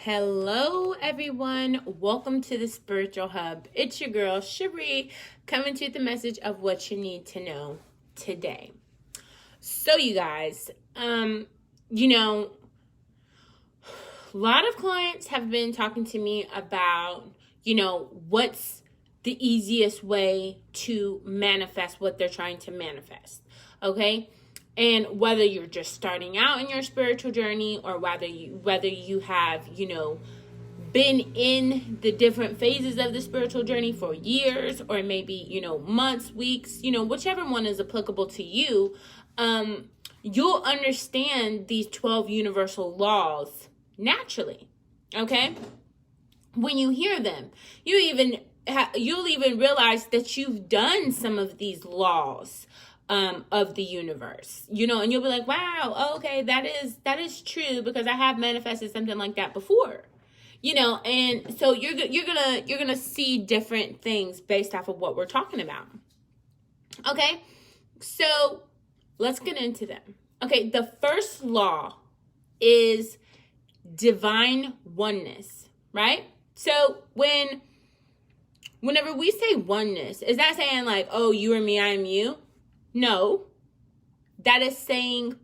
Hello, everyone. Welcome to the Spiritual Hub. It's your girl, Cherie, coming to you with the message of what you need to know today. So, you guys, a lot of clients have been talking to me about, what's the easiest way to manifest what they're trying to manifest. Okay. And whether you're just starting out in your spiritual journey or whether you have, been in the different phases of the spiritual journey for years or maybe, months, weeks, whichever one is applicable to you, you'll understand these 12 universal laws naturally. Okay? When you hear them, you'll even realize that you've done some of these laws of the universe, and you'll be like, wow, okay, that is true because I have manifested something like that before, and so you're gonna see different things based off of what we're talking about. Okay, so let's get into them. Okay, the first law is divine oneness, right? So whenever we say oneness, is that saying like, oh, you are me, I am you? No, that is saying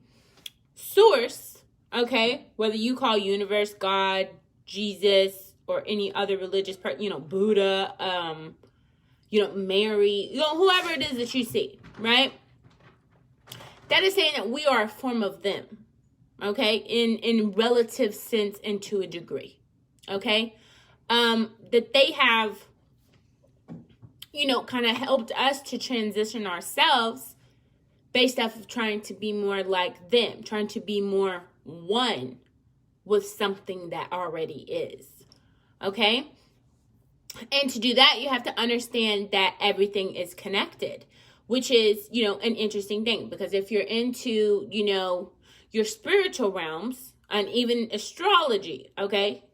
source, okay, whether you call universe, God, Jesus, or any other religious person, Buddha, Mary, whoever it is that you see, right? That is saying that we are a form of them, okay, in relative sense and to a degree, okay? That they have, kind of helped us to transition ourselves based off of trying to be more like them, trying to be more one with something that already is, okay? And to do that, you have to understand that everything is connected, which is, an interesting thing. Because if you're into, your spiritual realms and even astrology, okay?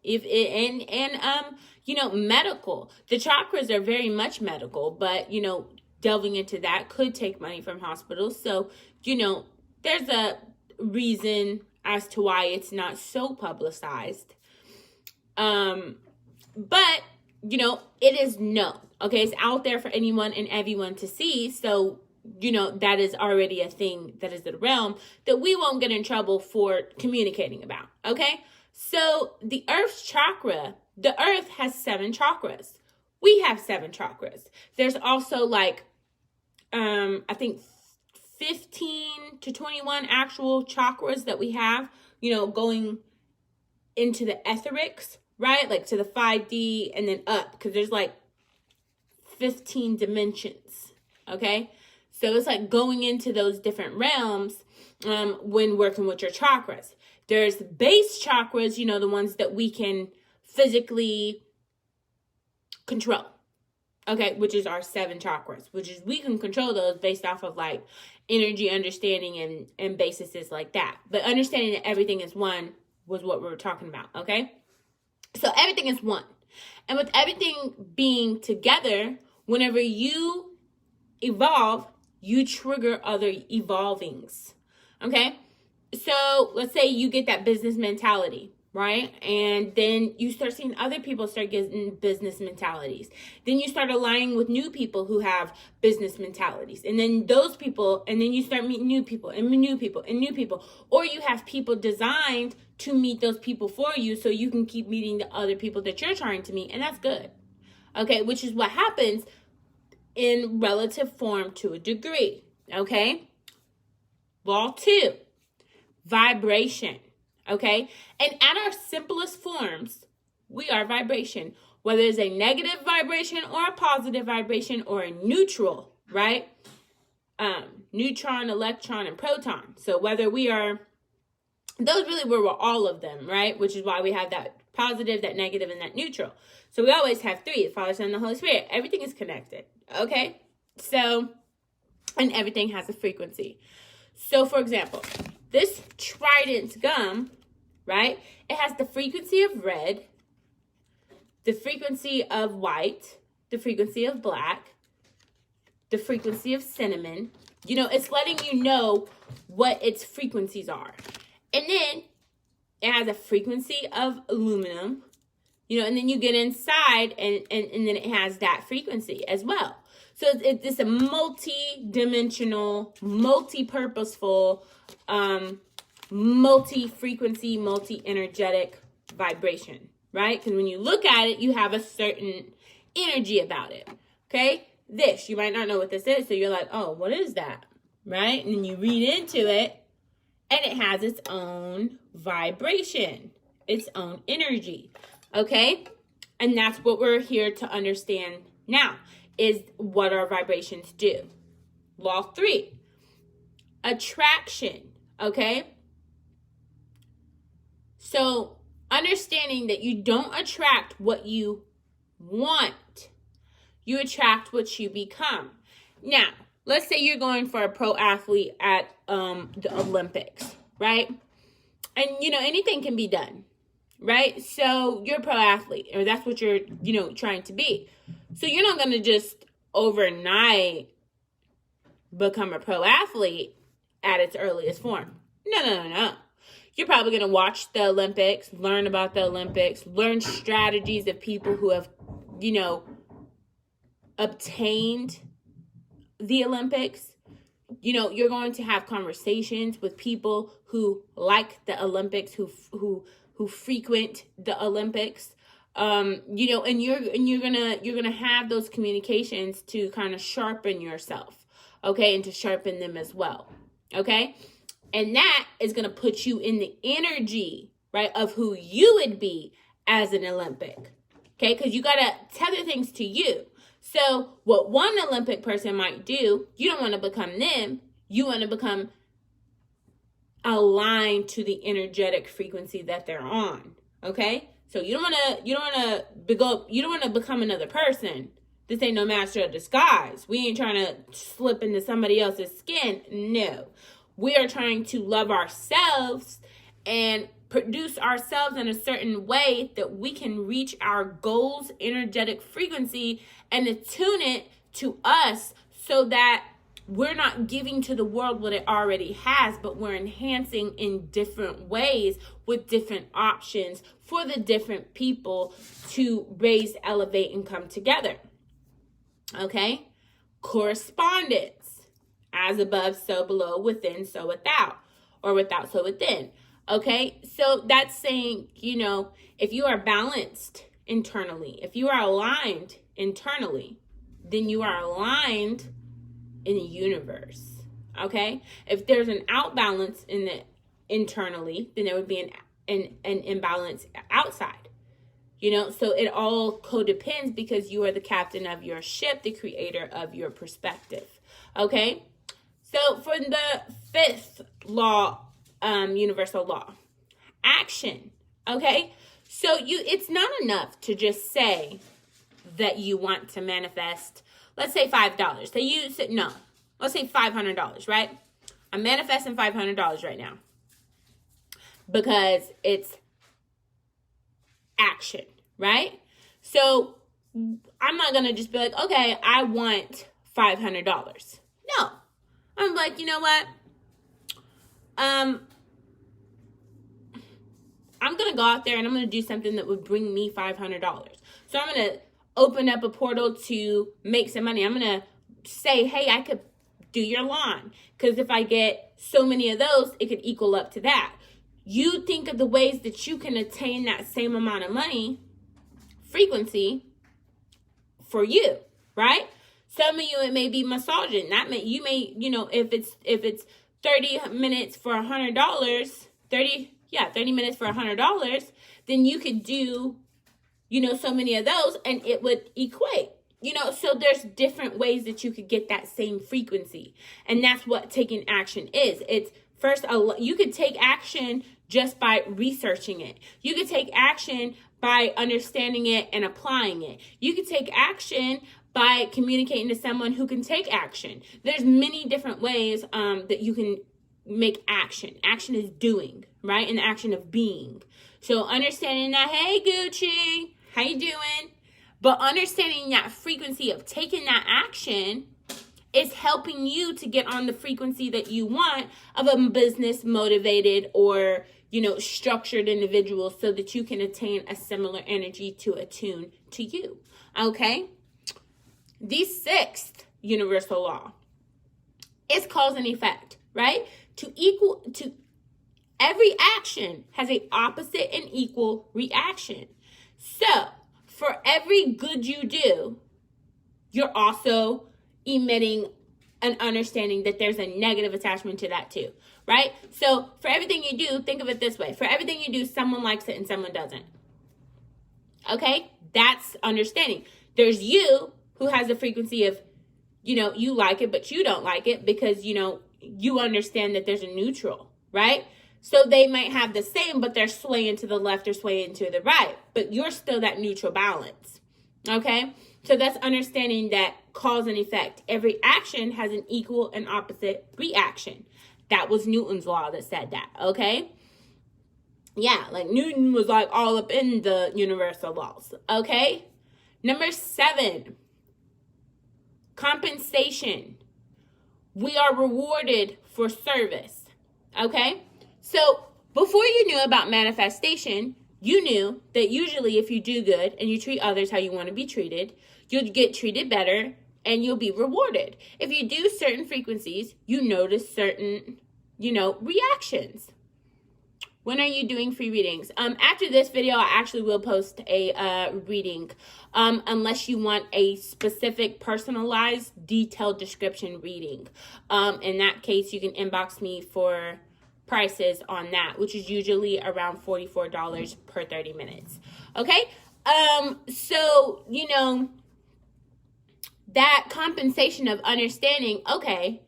Medical. The chakras are very much medical, but, delving into that could take money from hospitals. So, there's a reason as to why it's not so publicized. But, it is known. Okay, it's out there for anyone and everyone to see. So, that is already a thing that is in the realm that we won't get in trouble for communicating about. Okay, so the Earth's chakra, the Earth has 7 chakras. We have 7 chakras. There's also I think 15 to 21 actual chakras that we have, going into the etherics, right? Like to the 5D and then up, because there's 15 dimensions, okay? So it's going into those different realms when working with your chakras. There's base chakras, the ones that we can physically control. Okay, which is our 7 chakras, which is we can control those based off of energy understanding and bases like that. But understanding that everything is one was what we were talking about, okay? So everything is one. And with everything being together, whenever you evolve, you trigger other evolvings, okay? So let's say you get that business mentality, right? And then you start seeing other people start getting business mentalities. Then you start aligning with new people who have business mentalities. And then those people, and then you start meeting new people and new people and new people. Or you have people designed to meet those people for you so you can keep meeting the other people that you're trying to meet. And that's good. Okay, which is what happens in relative form to a degree. Okay? Law 2, vibration. Okay, and at our simplest forms, we are vibration, whether it's a negative vibration or a positive vibration or a neutral, right? Neutron, electron, and proton. So whether we are, those really were all of them, right? Which is why we have that positive, that negative, and that neutral. So we always have 3, the Father, Son, and the Holy Spirit. Everything is connected, okay? So, and everything has a frequency. So for example, this Trident gum, right? It has the frequency of red, the frequency of white, the frequency of black, the frequency of cinnamon. It's letting you know what its frequencies are. And then it has a frequency of aluminum, and then you get inside and then it has that frequency as well. So it's a multi-dimensional, multi-purposeful, multi-frequency, multi-energetic vibration, right? Because when you look at it, you have a certain energy about it, okay? You might not know what this is, so you're like, oh, what is that, right? And then you read into it, and it has its own vibration, its own energy, okay? And that's what we're here to understand now, is what our vibrations do. Law 3, attraction, okay? So understanding that you don't attract what you want, you attract what you become. Now, let's say you're going for a pro athlete at the Olympics, right? And, anything can be done, right? So you're a pro athlete, or that's what you're, trying to be. So you're not going to just overnight become a pro athlete at its earliest form. No. You're probably going to watch the Olympics, learn about the Olympics, learn strategies of people who have, obtained the Olympics. You're going to have conversations with people who like the Olympics, who frequent the Olympics. And you're gonna have those communications to kind of sharpen yourself, okay, and to sharpen them as well, okay. And that is going to put you in the energy, right, of who you would be as an Olympic, okay? Because you got to tether things to you. So what one Olympic person might do, you don't want to become them. You want to become aligned to the energetic frequency that they're on, okay? So you don't want to become another person. This ain't no master of disguise. We ain't trying to slip into somebody else's skin. No. We are trying to love ourselves and produce ourselves in a certain way that we can reach our goals, energetic frequency, and attune it to us so that we're not giving to the world what it already has, but we're enhancing in different ways with different options for the different people to raise, elevate, and come together. Okay? Correspondence. As above, so below, within, so without, or without, so within. Okay, so that's saying, if you are balanced internally, if you are aligned internally, then you are aligned in the universe. Okay, if there's an outbalance in the internally, then there would be an imbalance outside. So it all co-depends because you are the captain of your ship, the creator of your perspective. Okay. So for the 5th law, universal law, action, okay? So it's not enough to just say that you want to manifest, let's say $5. Let's say $500, right? I'm manifesting $500 right now because it's action, right? So I'm not going to just be like, okay, I want $500. No. I'm like, you know what? I'm going to go out there and I'm going to do something that would bring me $500. So I'm going to open up a portal to make some money. I'm going to say, hey, I could do your lawn. Because if I get so many of those, it could equal up to that. You think of the ways that you can attain that same amount of money, frequency, for you, right? Some of you, it may be massaging. That may, you may, if it's 30 minutes for $100, 30 minutes for $100, then you could do, so many of those and it would equate, so there's different ways that you could get that same frequency. And that's what taking action is. It's first, you could take action just by researching it. You could take action by understanding it and applying it. You could take action by communicating to someone who can take action. There's many different ways that you can make action. Action is doing, right? And the action of being. So understanding that, hey, Gucci, how you doing? But understanding that frequency of taking that action is helping you to get on the frequency that you want of a business motivated or, structured individuals so that you can attain a similar energy to attune to you. Okay? The sixth universal law is cause and effect, right? To every action has an opposite and equal reaction. So, for every good you do, you're also emitting an understanding that there's a negative attachment to that too, right? So, for everything you do, think of it this way. For everything you do, someone likes it and someone doesn't. Okay? That's understanding. There's you who has a frequency of, you like it, but you don't like it because, you understand that there's a neutral, right? So they might have the same, but they're swaying to the left or swaying to the right, but you're still that neutral balance, okay? So that's understanding that cause and effect. Every action has an equal and opposite reaction. That was Newton's law that said that, okay? Yeah, like Newton was like all up in the universal laws, okay? Number 7, compensation. We are rewarded for service, okay? So before you knew about manifestation, you knew that usually if you do good and you treat others how you want to be treated, you'll get treated better and you'll be rewarded. If you do certain frequencies, you notice certain, reactions. When are you doing free readings? After this video, I actually will post a reading. Unless you want a specific, personalized, detailed description reading. In that case, you can inbox me for prices on that, which is usually around $44 per 30 minutes. Okay? So, that compensation of understanding, okay,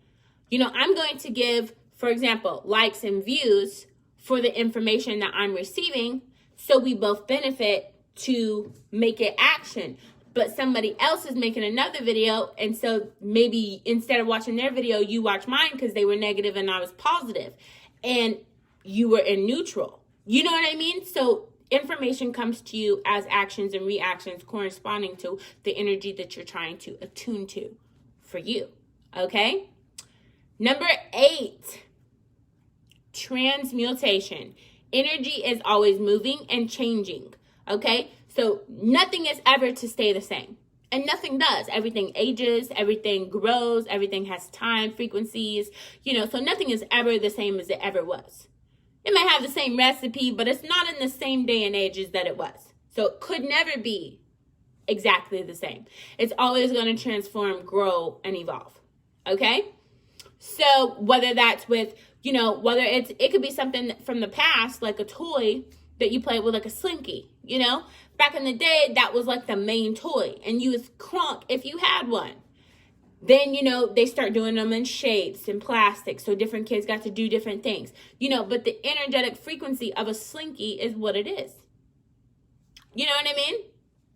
I'm going to give, for example, likes and views for the information that I'm receiving, so we both benefit to make it action. But somebody else is making another video, and so maybe instead of watching their video, you watch mine because they were negative and I was positive, and you were in neutral. You know what I mean? So information comes to you as actions and reactions corresponding to the energy that you're trying to attune to for you. Okay? Number 8. Transmutation. Energy is always moving and changing, okay? So nothing is ever to stay the same, and nothing does. Everything ages, everything grows, everything has time, frequencies, so nothing is ever the same as it ever was. It may have the same recipe, but it's not in the same day and age as that it was. So it could never be exactly the same. It's always going to transform, grow, and evolve, okay? So whether that's with, whether it could be something from the past, like a toy that you played with, like a Slinky, Back in the day, that was like the main toy, and you was crunk if you had one. Then, they start doing them in shapes and plastic, so different kids got to do different things. But the energetic frequency of a Slinky is what it is. You know what I mean?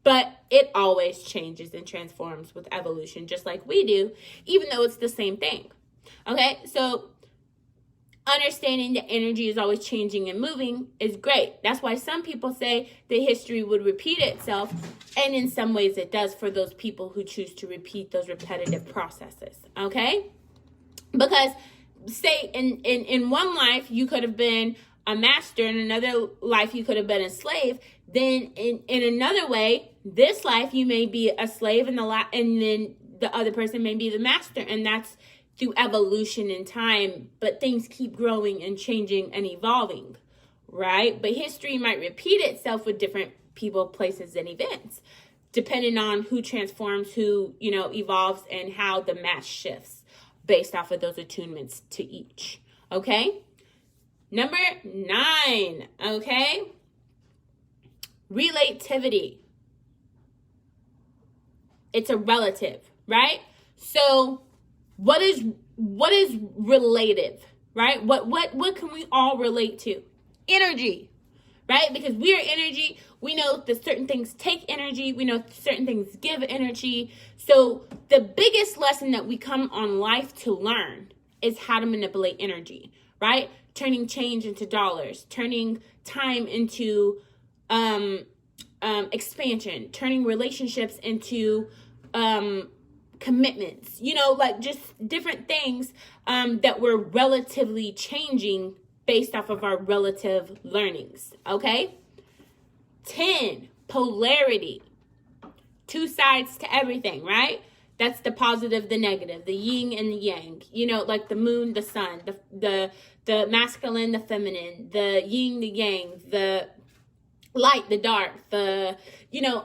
But it always changes and transforms with evolution, just like we do, even though it's the same thing. Okay, so understanding that energy is always changing and moving is great. That's why some people say that history would repeat itself, and in some ways it does for those people who choose to repeat those repetitive processes, okay? Because say in one life you could have been a master, in another life you could have been a slave, then in another way, this life you may be a slave, and then the other person may be the master, and that's through evolution and time, but things keep growing and changing and evolving, right? But history might repeat itself with different people, places, and events, depending on who transforms, who, evolves, and how the match shifts based off of those attunements to each, okay? Number 9, okay? Relativity. It's a relative, right? So what is relative, right? What can we all relate to? Energy, right? Because we are energy. We know that certain things take energy. We know certain things give energy. So the biggest lesson that we come on life to learn is how to manipulate energy, right? Turning change into dollars, turning time into expansion, turning relationships into commitments, like just different things that we're relatively changing based off of our relative learnings, okay? 10, polarity. Two sides to everything, right? That's the positive, the negative, the yin and the yang. You know, like the moon, the sun, the masculine, the feminine, the yin, the yang, the light, the dark, you know,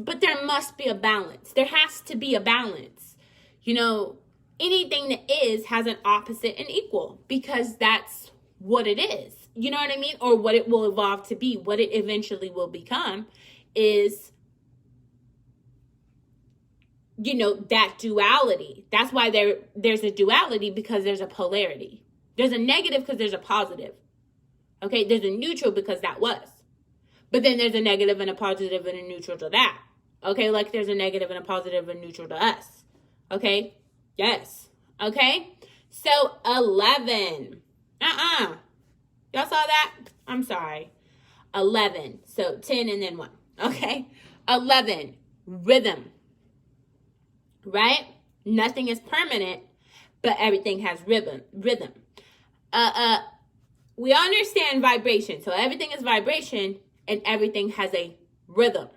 but there must be a balance. There has to be a balance. You know, anything that is has an opposite and equal, because that's what it is. You know what I mean? Or what it will evolve to be, what it eventually will become is, you know, that duality. That's why there's a duality, because there's a polarity. There's a negative because there's a positive. Okay, there's a neutral because that was. But then there's a negative and a positive and a neutral to that. Okay, like there's a negative and a positive and neutral to us. Okay, yes. Okay, so 11. Y'all saw that? I'm sorry. 11. So 10 and then 1. Okay, 11. Rhythm. Right? Nothing is permanent, but everything has rhythm. We understand vibration. So everything is vibration and everything has a rhythm,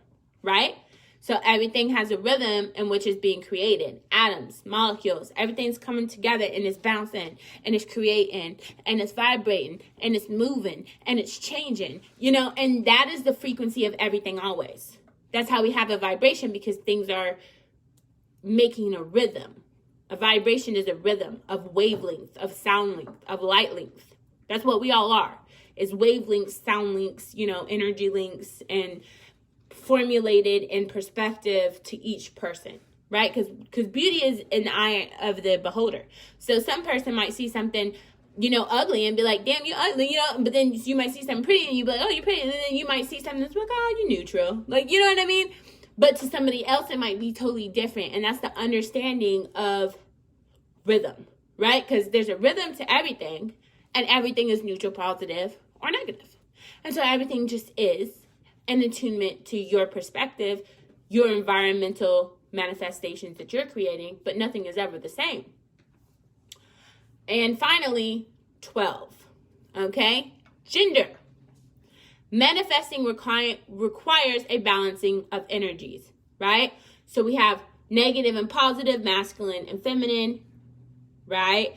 right? So everything has a rhythm in which is being created. Atoms, molecules, everything's coming together and it's bouncing and it's creating and it's vibrating and it's moving and it's changing, you know, and that is the frequency of everything always. That's how we have a vibration, because things are making a rhythm. A vibration is a rhythm of wavelength, of sound length, of light length. That's what we all are, is wavelengths, sound links, you know, energy links, and formulated in perspective to each person, right? Because beauty is in the eye of the beholder. So some person might see something, you know, ugly and be like, damn, you ugly, you know, but then you might see something pretty and you be like, oh, you're pretty. And then you might see something that's like, oh, you're neutral. Like, you know what I mean? But to somebody else, it might be totally different. And that's the understanding of rhythm, right? Because there's a rhythm to everything, and everything is neutral, positive, or negative. And so everything just is an attunement to your perspective, your environmental manifestations that you're creating, but nothing is ever the same. And finally, 12, okay? Gender. Manifesting requires a balancing of energies, right? So we have negative and positive, masculine and feminine, right?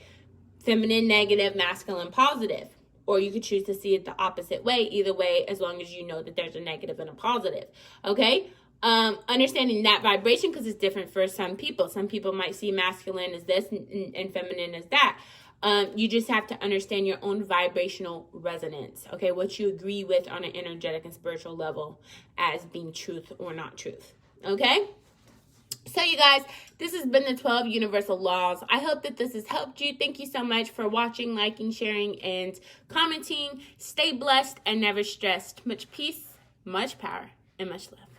Feminine, negative, masculine, positive. Or you could choose to see it the opposite way, either way, as long as you know that there's a negative and a positive, okay? Understanding that vibration, because it's different for some people. Some people might see masculine as this and feminine as that. You just have to understand your own vibrational resonance, okay? What you agree with on an energetic and spiritual level as being truth or not truth, okay? So you guys, this has been the 12 universal laws. I hope that this has helped you. Thank you so much for watching, liking, sharing, and commenting. Stay blessed and never stressed. Much peace, much power, and much love.